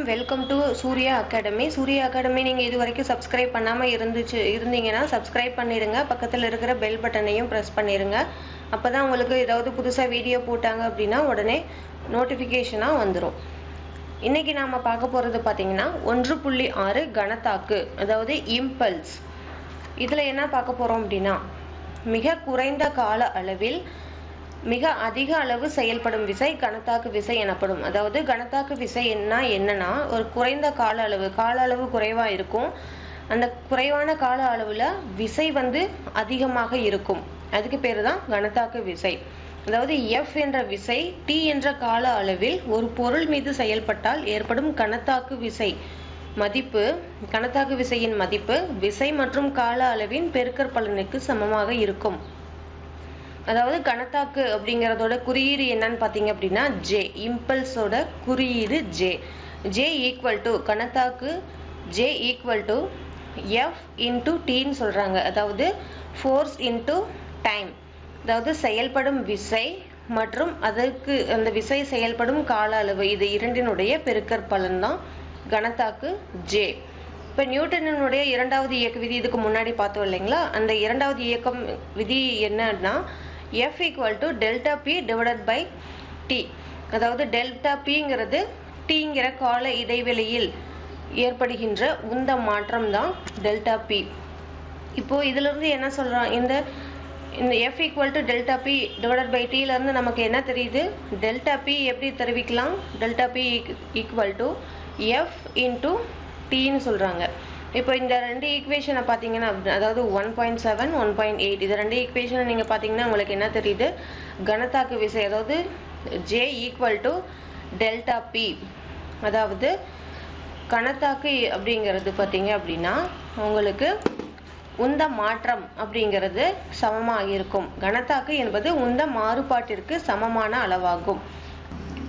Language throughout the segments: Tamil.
Welcome to Surya academy. Surya academy நீங்கள் இது வரைக்கும் சப்ஸ்கிரைப் பண்ணாமல் இருந்தீங்கன்னா சப்ஸ்கிரைப் பண்ணிடுங்க. பக்கத்தில் இருக்கிற பெல் பட்டனையும் ப்ரெஸ் பண்ணிடுங்க. அப்போ தான் உங்களுக்கு ஏதாவது புதுசாக வீடியோ போட்டாங்க அப்படின்னா உடனே நோட்டிஃபிகேஷனாக வந்துடும். இன்றைக்கி நாம் பார்க்க போகிறது பார்த்திங்கன்னா 1.6 கணத்தாக்கு, அதாவது இம்பல்ஸ். இதில் என்ன பார்க்க போகிறோம் அப்படின்னா, மிக குறைந்த கால அளவில் மிக அதிக அளவு செயல்படும் விசை கணத்தாக்கு விசை எனப்படும். அதாவது கணத்தாக்கு விசை என்னன்னா ஒரு குறைந்த கால அளவு குறைவாக இருக்கும். அந்த குறைவான கால அளவில் விசை அதிகமாக இருக்கும். அதுக்கு பேர் தான் கணத்தாக்கு விசை. அதாவது F என்ற விசை T என்ற கால அளவில் ஒரு பொருள் மீது செயல்பட்டால் ஏற்படும் கணத்தாக்கு விசையின் மதிப்பு விசை மற்றும் கால அளவின் பெருக்கற்பலனுக்கு சமமாக இருக்கும். அதாவது கணத்தாக்கு அப்படிங்கிறதோட குறியீடு என்னன்னு பார்த்தீங்க அப்படின்னா J. இம்பல்ஸோட குறியீடு J ஈக்குவல் டு கணத்தாக்கு J equal to F into Tன்னு சொல்கிறாங்க. அதாவது ஃபோர்ஸ் இன்டு டைம். அதாவது செயல்படும் விசை மற்றும் அதற்கு அந்த விசை செயல்படும் கால அளவு, இது இரண்டினுடைய பெருக்கற்பலன் தான் கணத்தாக்கு J. இப்போ நியூட்டனுடைய இரண்டாவது இயக்க விதி இதுக்கு முன்னாடி பார்த்தோம் இல்லைங்களா? அந்த இரண்டாவது இயக்கம் விதி என்னன்னா F equal to delta P divided by T. அதாவது டெல்டா பிங்கிறது டீங்கிற கால இடைவெளியில் ஏற்படுகின்ற உந்த மாற்றம் தான் டெல்டா பி. இப்போ இதிலிருந்து என்ன சொல்கிறோம், இந்த F equal to delta P divided by டியிலேருந்து நமக்கு என்ன தெரியுது, டெல்டா பி எப்படி தெரிவிக்கலாம், delta P equal to F into டின்னு சொல்கிறாங்க. இப்போ இந்த ரெண்டு ஈக்குவேஷனை பார்த்தீங்கன்னா, அதாவது 1.7 1.8 இது ரெண்டு ஈக்குவேஷனை நீங்கள் பார்த்தீங்கன்னா உங்களுக்கு என்ன தெரியுது, கணத்தாக்கு விசை அதாவது J equal to delta P. அதாவது கணத்தாக்கு அப்படிங்கிறது பார்த்தீங்க அப்படின்னா உங்களுக்கு உந்த மாற்றம் அப்படிங்கிறது சமமாக இருக்கும். கணத்தாக்கு என்பது உந்த மாறுபாட்டிற்கு சமமான அளவாகும்.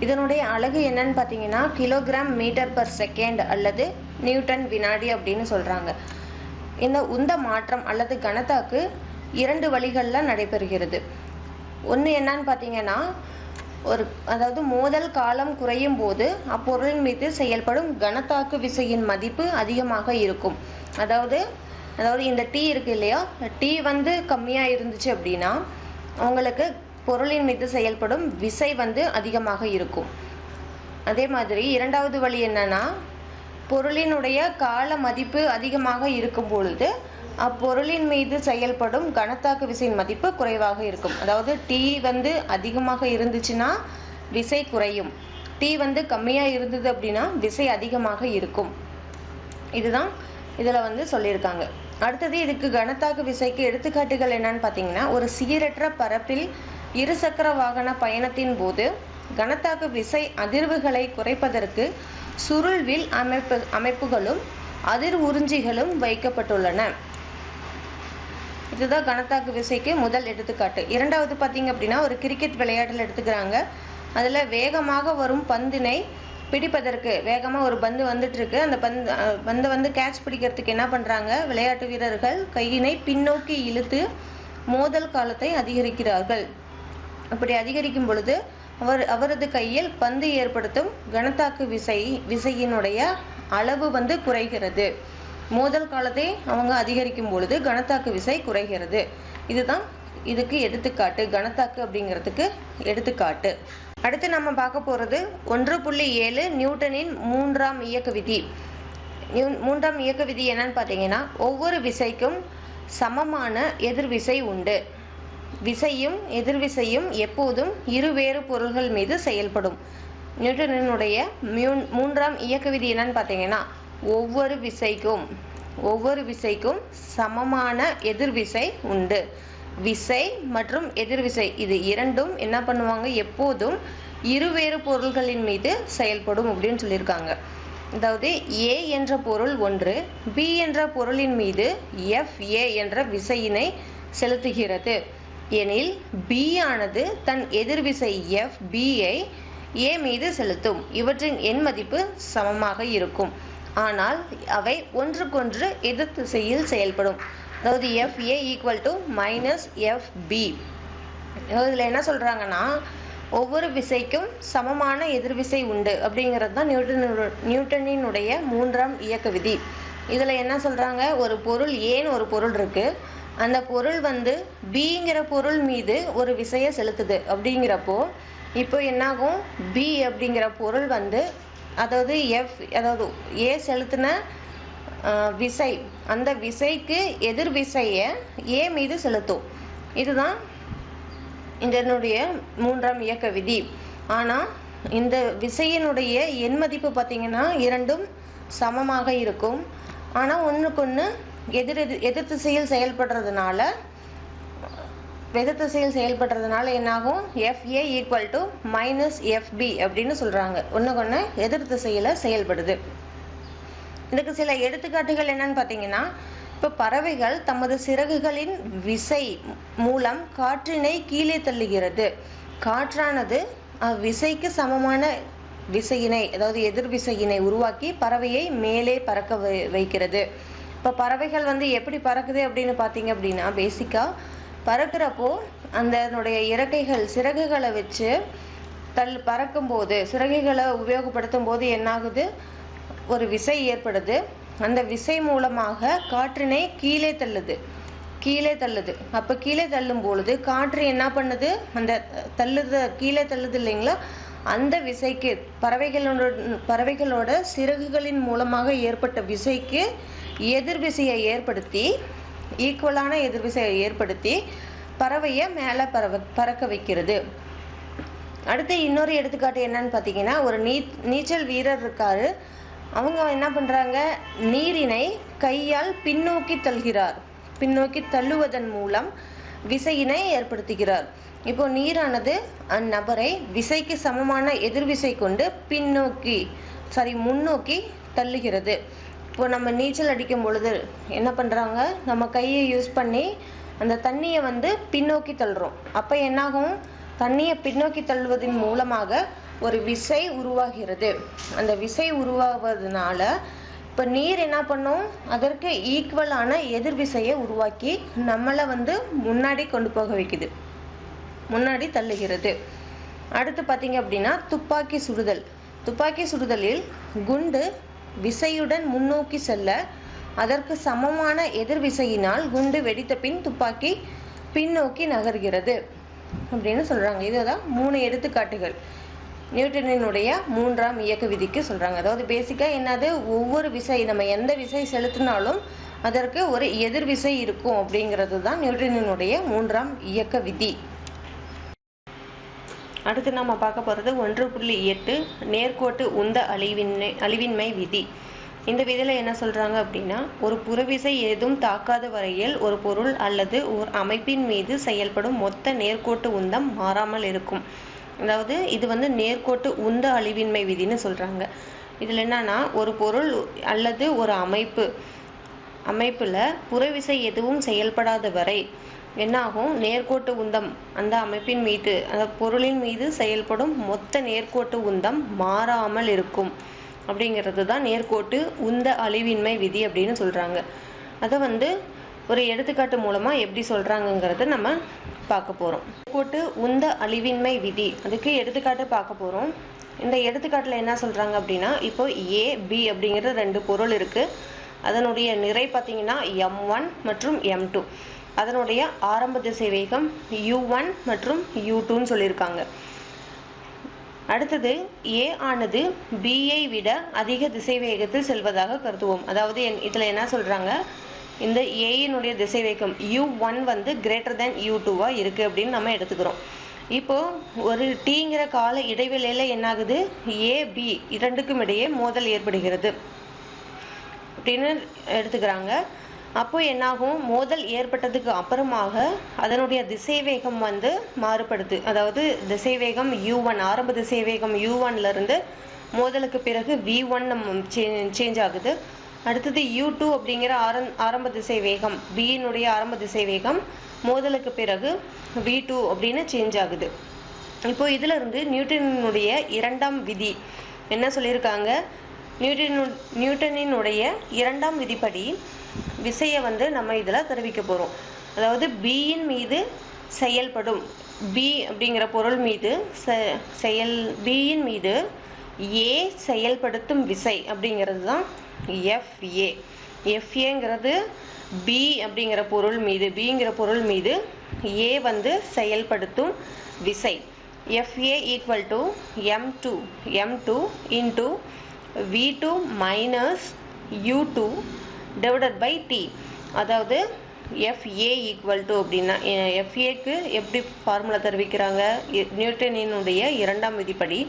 இதனுடைய அலகு என்னன்னு பார்த்தீங்கன்னா கிலோகிராம் மீட்டர் பர் செகண்ட் அல்லது நியூட்டன் வினாடி அப்படின்னு சொல்கிறாங்க. இந்த உந்த மாற்றம் அல்லது கணத்தாக்கு இரண்டு வழிகளில் நடைபெறுகிறது. ஒன்று என்னன்னு பார்த்தீங்கன்னா, அதாவது மோதல் காலம் குறையும் போது அப்பொருளின் மீது செயல்படும் கணத்தாக்கு விசையின் மதிப்பு அதிகமாக இருக்கும். அதாவது இந்த T இருக்கு இல்லையா, T கம்மியாக இருந்துச்சு அப்படின்னா அவங்களுக்கு பொருளின் மீது செயல்படும் விசை அதிகமாக இருக்கும். அதே மாதிரி இரண்டாவது வழி என்னன்னா, பொருளினுடைய கால மதிப்பு அதிகமாக இருக்கும் பொழுது அப்பொருளின் மீது செயல்படும் கணத்தாக்கு விசையின் மதிப்பு குறைவாக இருக்கும். அதாவது T அதிகமாக இருந்துச்சுன்னா விசை குறையும், T கம்மியாக இருந்தது அப்படின்னா விசை அதிகமாக இருக்கும். இதுதான் இதில் சொல்லியிருக்காங்க. அடுத்தது இதுக்கு கணத்தாக்கு விசைக்கு எடுத்துக்காட்டுகள் என்னன்னு பார்த்தீங்கன்னா, ஒரு சீரற்ற பரப்பில் இருசக்கர வாகன பயணத்தின் போது கணத்தாக்கு விசை அதிர்வுகளை குறைப்பதற்கு சுருள்வில் அமைப்புகளும் அதிர் உறிஞ்சிகளும் வைக்கப்பட்டுள்ளன. இதுதான் கணத்தாக்கு விசைக்கு முதல் எடுத்துக்காட்டு. இரண்டாவது பார்த்தீங்க அப்படின்னா, ஒரு கிரிக்கெட் விளையாட்டில் எடுத்துக்கிறாங்க. அதில் வேகமாக வரும் பந்தினை பிடிப்பதற்கு, வேகமாக ஒரு பந்து வந்துட்டு இருக்கு, அந்த பந்தை கேட்ச் பிடிக்கிறதுக்கு என்ன பண்ணுறாங்க, விளையாட்டு வீரர்கள் கையினை பின்னோக்கி இழுத்து மோதல் காலத்தை அதிகரிக்கிறார்கள். அப்படி அதிகரிக்கும் பொழுது அவரது கையில் பந்து ஏற்படுத்தும் கணத்தாக்கு விசையினுடைய அளவு குறைகிறது. மோதல் காலத்தை அவங்க அதிகரிக்கும் பொழுது கணத்தாக்கு விசை குறைகிறது. இதுதான் இதுக்கு எடுத்துக்காட்டு, கணத்தாக்கு அப்படிங்கிறதுக்கு எடுத்துக்காட்டு. அடுத்து நம்ம பார்க்க போகிறது 1.7 நியூட்டனின் மூன்றாம் இயக்க விதி. மூன்றாம் இயக்க விதி என்னன்னு பார்த்தீங்கன்னா, ஒவ்வொரு விசைக்கும் சமமான எதிர்விசை உண்டு. விசையும் எதிர்விசையும் எப்போதும் இருவேறு பொருள்கள் மீது செயல்படும். நியூட்டனினுடைய மூன்றாம் இயக்க விதி என்னன்னு பார்த்தீங்கன்னா, ஒவ்வொரு விசைக்கும் சமமான எதிர்விசை உண்டு. விசை மற்றும் எதிர்விசை இது இரண்டும் என்ன பண்ணுவாங்க, எப்போதும் இருவேறு பொருள்களின் மீது செயல்படும் அப்படின்னு சொல்லியிருக்காங்க. அதாவது A என்ற பொருள் ஒன்று B என்ற பொருளின் மீது FA என்ற விசையினை செலுத்துகிறது எனில் B ஆனது தன் எதிர்விசை FB-ஐ A மீது செலுத்தும். இவற்றின் எண் மதிப்பு சமமாக இருக்கும். ஆனால் அவை ஒன்றுக்கொன்று எதிர் திசையில் செயல்படும். அதாவது FA equal to minus FB. இதில் என்ன சொல்கிறாங்கன்னா, ஒவ்வொரு விசைக்கும் சமமான எதிர்விசை உண்டு அப்படிங்கிறது தான் நியூட்டனினுடைய மூன்றாம் இயக்க விதி. இதில் என்ன சொல்கிறாங்க, ஒரு பொருள் ஏன்னு ஒரு பொருள் இருக்குது, அந்த பொருள் வந்து பிங்கிற பொருள் மீது ஒரு விசையை செலுத்துது அப்படிங்கிறப்போ இப்போ என்னாகும், பி அப்படிங்கிற பொருள் வந்து அதாவது அதாவது ஏ செலுத்தின விசை, அந்த விசைக்கு எதிர் விசையை ஏ மீது செலுத்தும். இதுதான் இதனுடைய மூன்றாம் இயக்க விதி. ஆனால் இந்த விசையினுடைய எண் மதிப்பு பார்த்தீங்கன்னா இரண்டும் சமமாக இருக்கும். ஆனால் ஒன்றுக்கொன்று எதிர் திசையில் செயல்படுறதுனால என்னாகும், FA ஈக்குவல் டு -FB அப்படின்னு சொல்கிறாங்க. ஒன்றுக்கொன்று எதிர் திசையில் செயல்படுது. இதுக்கு சில எடுத்துக்காட்டுகள் என்னன்னு பார்த்தீங்கன்னா, இப்போ பறவைகள் தமது சிறகுகளின் விசை மூலம் காற்றினை கீழே தள்ளுகிறது. காற்றானது அவ்விசைக்கு சமமான விசையினை அதாவது எதிர் விசையினை உருவாக்கி பறவையை மேலே பறக்க வைக்கிறது. இப்போ பறவைகள் வந்து எப்படி பறக்குது அப்படின்னு பார்த்தீங்க அப்படின்னா, பேசிக்காக பறக்கிறப்போ அதனுடைய இறக்கைகள் சிறகுகளை வச்சு பறக்கும்போது அப்போ உபயோகப்படுத்தும் போது என்னாகுது, ஒரு விசை ஏற்படுது. அந்த விசை மூலமாக காற்றினை கீழே தள்ளுது. அப்போ கீழே தள்ளும் பொழுது காற்று என்ன பண்ணுது, அந்த கீழே தள்ளுது இல்லைங்களா, அந்த விசைக்கு பறவைகளோட சிறகுகளின் மூலமாக ஏற்பட்ட விசைக்கு எதிர்விசையை ஏற்படுத்தி ஈக்குவலான எதிர்விசையை ஏற்படுத்தி பறவையை மேலே பறக்க வைக்கிறது. அடுத்து இன்னொரு எடுத்துக்காட்டு என்னன்னு பார்த்தீங்கன்னா, ஒரு நீச்சல் வீரர் இருக்காரு. அவங்க என்ன பண்ணுறாங்க, நீரினை கையால் பின்னோக்கி தள்ளுவதன் மூலம் விசையினை ஏற்படுத்துகிறார். இப்போ நீரானது அந்நபரை விசைக்கு சமமான எதிர்விசை கொண்டு முன்னோக்கி தள்ளுகிறது. இப்போ நம்ம நீச்சல் அடிக்கும் பொழுது என்ன பண்ணுறாங்க, நம்ம கையை யூஸ் பண்ணி அந்த தண்ணியை வந்து பின்னோக்கி தள்ளுறோம். அப்போ என்னாகும், தண்ணியை பின்னோக்கி தள்ளுவதன் மூலமாக ஒரு விசை உருவாகிறது. அந்த விசை உருவாவதுனால இப்போ நீர் என்ன பண்ணும், அதற்கு ஈக்குவலான எதிர்விசையை உருவாக்கி நம்மளை வந்து முன்னாடி கொண்டு போக வைக்குது, முன்னாடி தள்ளுகிறது. அடுத்து பார்த்தீங்க அப்படின்னா துப்பாக்கி சுடுதலில் குண்டு விசையுடன் முன்னோக்கி செல்ல அதற்கு சமமான எதிர்விசையினால் குண்டு வெடித்த பின் துப்பாக்கி பின்னோக்கி நகர்கிறது அப்படின்னு சொல்கிறாங்க. இதுதான் 3 எடுத்துக்காட்டுகள் நியூட்டனினுடைய மூன்றாம் இயக்க விதிக்கு சொல்கிறாங்க. அதாவது பேசிக்காக என்னது, ஒவ்வொரு விசை நம்ம எந்த விசை செலுத்தினாலும் அதற்கு ஒரு எதிர்விசை இருக்கும் அப்படிங்கிறது தான் நியூட்டனினுடைய மூன்றாம் இயக்க விதி. அடுத்து நம்ம பார்க்க போகிறது 1.8 நேர்கோட்டு உந்த அழிவின்மை விதி. இந்த விதியில் என்ன சொல்கிறாங்க அப்படின்னா, ஒரு புறவிசை ஏதும் தாக்காத வரையில் ஒரு பொருள் அல்லது ஒரு அமைப்பின் மீது செயல்படும் மொத்த நேர்கோட்டு உந்தம் மாறாமல் இருக்கும். அதாவது இது வந்து நேர்கோட்டு உந்த அழிவின்மை விதின்னு சொல்கிறாங்க. இதில் என்னன்னா, ஒரு பொருள் அல்லது ஒரு அமைப்பில் புறவிசை எதுவும் செயல்படாத வரை என்னாகும், நேர்கோட்டு உந்தம் அந்த அமைப்பின் மீது அந்த பொருளின் மீது செயல்படும் மொத்த நேர்கோட்டு உந்தம் மாறாமல் இருக்கும் அப்படிங்கிறது தான் நேர்கோட்டு உந்த அழிவின்மை விதி அப்படின்னு சொல்கிறாங்க. அதை வந்து ஒரு எடுத்துக்காட்டு மூலமாக எப்படி சொல்கிறாங்கங்கிறத நம்ம பார்க்க போகிறோம். நேர்கோட்டு உந்த அழிவின்மை விதி, அதுக்கு எடுத்துக்காட்டு பார்க்க போகிறோம். இந்த எடுத்துக்காட்டில் என்ன சொல்கிறாங்க அப்படின்னா, இப்போ A, B அப்படிங்கிற 2 பொருள் இருக்குது. அதனுடைய நிறை பார்த்தீங்கன்னா M1 மற்றும் M2. அதனுடைய ஆரம்ப திசைவேகம் U1 மற்றும் U2ன்னு சொல்லியிருக்காங்க. அடுத்தது A ஆனது Bயை விட அதிக திசைவேகத்தில் செல்வதாக கருதுவோம். அதாவது இதில் என்ன சொல்கிறாங்க, இந்த ஏயினுடைய திசைவேகம் U1 வந்து கிரேட்டர் தேன் U2 இருக்குது அப்படின்னு நம்ம எடுத்துக்கிறோம். இப்போது ஒரு Tங்கிற கால இடைவெளியில் என்னாகுது, AB இரண்டுக்கும் இடையே மோதல் ஏற்படுகிறது அப்படின்னு எடுத்துக்கிறாங்க. அப்போ என்னாகும், மோதல் ஏற்பட்டதுக்கு அப்புறமாக அதனுடைய திசைவேகம் வந்து மாறுபடுது. அதாவது திசைவேகம் U1 ஆரம்ப திசைவேகம் U1லேருந்து மோதலுக்கு பிறகு V1 சேஞ்ச் ஆகுது. அடுத்தது U2 அப்படிங்கிற ஆரம்ப திசைவேகம் Bயினுடைய ஆரம்ப திசைவேகம் மோதலுக்கு பிறகு V2 அப்படின்னு சேஞ்ச் ஆகுது. இப்போ இதிலிருந்து நியூட்டனினுடைய இரண்டாம் விதி என்ன சொல்லியிருக்காங்க, நியூட்டனினுடைய இரண்டாம் விதிப்படி விசையை வந்து நம்ம இதில் தெரிவிக்க போகிறோம். அதாவது Bயின் மீது செயல்படும் B அப்படிங்கிற பொருள் மீது Bயின் மீது A செயல்படுத்தும் விசை அப்படிங்கிறது தான் FA. FAங்கிறது B அப்படிங்கிற பொருள் மீது Bங்கிற பொருள் மீது A வந்து செயல்படுத்தும் விசை. FA equal to M2 into V2 minus U2 divided by T. அதாவது FA equal to அப்படின்னா FAக்கு எப்படி ஃபார்முலா தருவிக்கிறாங்க? நியூட்டனினுடைய இரண்டாம் விதிப்படி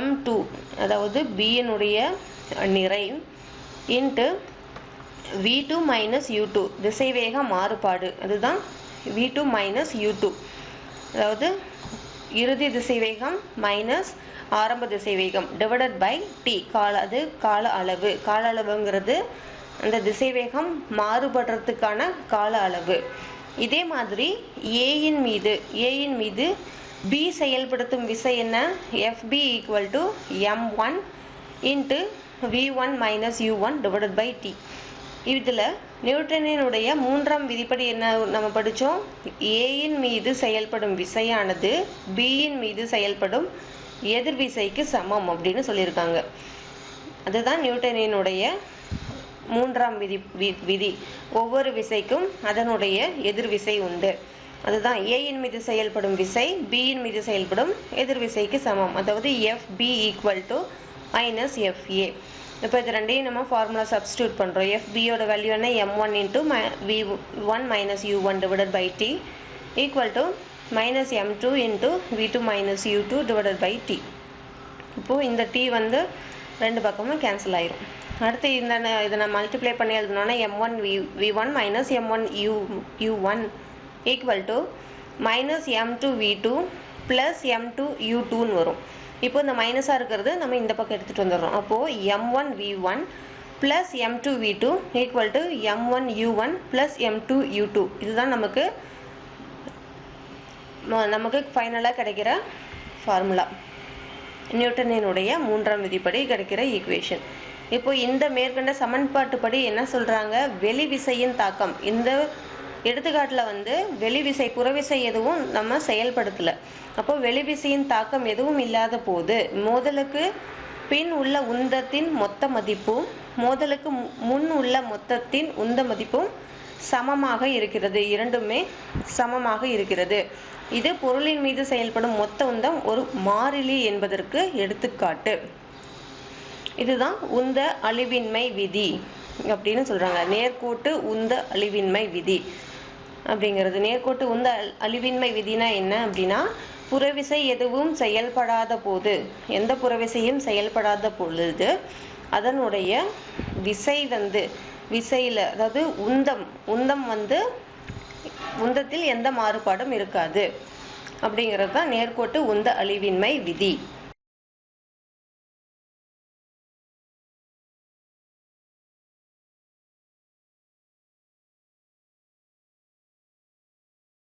M2 அதாவது Bயினுடைய நிறை இன்ட்டு V2 minus U2 திசைவேக மாறுபாடு, அதுதான் V2 minus U2, அதாவது இறுதி திசைவேகம் மைனஸ் ஆரம்ப திசைவேகம் டிவைடட் பை T. அது கால அளவு. கால அளவுங்கிறது அந்த திசைவேகம் மாறுபடுறதுக்கான கால அளவு. இதே மாதிரி ஏயின் மீது B செயல்படுத்தும் விசை என்ன? FB equal to M1 into V1 minus U1 divided by T. இதில் நியூட்டனினுடைய மூன்றாம் விதிப்படி என்ன நம்ம படித்தோம்? ஏயின் மீது செயல்படும் விசையானது Bயின் மீது செயல்படும் எதிர்விசைக்கு சமம் அப்படின்னு சொல்லியிருக்காங்க. அதுதான் நியூட்டனினுடைய மூன்றாம் விதி. ஒவ்வொரு விசைக்கும் அதனுடைய எதிர்விசை உண்டு. அதுதான் ஏயின் மீது செயல்படும் விசை Bயின் மீது செயல்படும் எதிர்விசைக்கு சமம். அதாவது FB equal to minus FA. இப்போ இது ரெண்டையும் நம்ம ஃபார்முலா சப்ஸ்டியூட் பண்ணுறோம். FBயோட வேல்யூ என்ன? M1 into V1 minus U1 divided by T equal to minus M2 into V2 minus U2 divided by T. இப்போது இந்த T வந்து ரெண்டு பக்கமும் கேன்சல் ஆயிரும். அடுத்து இதை நான் மல்டிப்ளை பண்ணி எழுதணும்னா M1 V1 minus M1 U1 equal to minus M2 V2 plus M2 U2ன்னு வரும். இப்போ இந்த மைனஸாக இருக்கிறது நம்ம இந்த பக்கம் எடுத்துகிட்டு வந்துடுறோம். அப்போது M1 V1 plus M2 V2 equal to M1 U1 plus M2 U2. இதுதான் நமக்கு ஃபைனலாக கிடைக்கிற ஃபார்முலா, நியூட்டனினுடைய மூன்றாம் விதிப்படி கிடைக்கிற ஈக்குவேஷன். இப்போ இந்த மேற்கண்ட சமன்பாட்டுப்படி என்ன சொல்கிறாங்க? வெளி விசையின் தாக்கம். இந்த எடுத்துக்காட்டில் வந்து வெளிவிசை புறவிசை எதுவும் நம்ம செயல்படுத்தலை. அப்போ வெளிவிசையின் தாக்கம் எதுவும் இல்லாத போது மோதலுக்கு பின் உள்ள உந்தத்தின் மொத்த மதிப்பும் மோதலுக்கு முன் உள்ள மொத்தத்தின் உந்த மதிப்பும் சமமாக இருக்கிறது. இரண்டுமே சமமாக இருக்கிறது. இது பொருளின் மீது செயல்படும் மொத்த உந்தம் ஒரு மாறிலி என்பதற்கு எடுத்துக்காட்டு. இதுதான் உந்த அழிவின்மை விதி அப்படின்னு சொல்றாங்க. நேர்கோட்டு உந்த அழிவின்மை விதி அப்படிங்கிறது. நேர்கோட்டு உந்த அழிவின்மை விதினா என்ன அப்படின்னா, புறவிசை எதுவும் செயல்படாத போது, எந்த புறவிசையும் செயல்படாத பொழுது அதனுடைய விசை வந்து விசையில், அதாவது உந்தம் வந்து உந்தத்தில் எந்த மாறுபாடும் இருக்காது அப்படிங்கிறது தான் நேர்கோட்டு உந்த அழிவின்மை விதி.